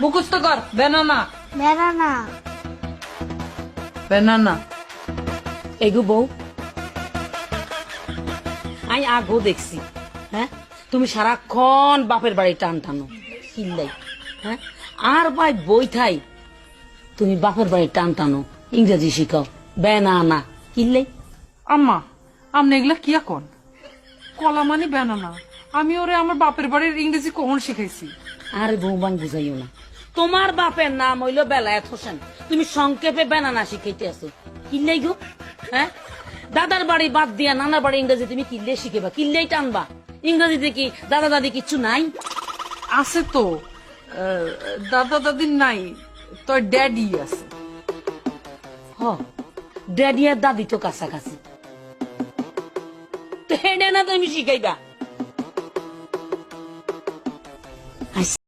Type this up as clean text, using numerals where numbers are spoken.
মুখস্থ কর banana বেড়ানা banana. এগো বউ, আমি আগো দেখছি, হ্যাঁ তুমি সারাক্ষণ বাপের বাড়ি টান টানো কিল্লাই, হ্যাঁ আর ভাই বই থাই তুমি বাপের বাড়ি টান টানো, ইংরেজি শিখাও বেনানা কিল্লাই। আম্মা আমনে এগুলা কি এখন? কলা মানে ব্যানানা। আমি ওরে আমার বাপের বাড়ির ইংরেজি কখন শিখাইছি? আরে বৌবান বুঝাইও না, তোমার বাপের নাম হইলো বেলায়েত হোসেন, তুমি সংক্ষেপে বেনানা শিখাইতে আসো কিল্লাই গো, হ্যাঁ দাদার বাড়ি বাদ দিয়া নানার বাড়ি ইংরেজি তুমি কিল্লে শিখেবা, কিল্লেই টানবা, ইংরেজিতে কি দাদা দাদি কিচ্ছু নাই? আছে তো, দাদা দাদির নাই, তোর ড্যাডি আছে। হ ড্যাডি আর দাদি তো কাছাকাছি, তো হেডে না তুমি শিখাইবা।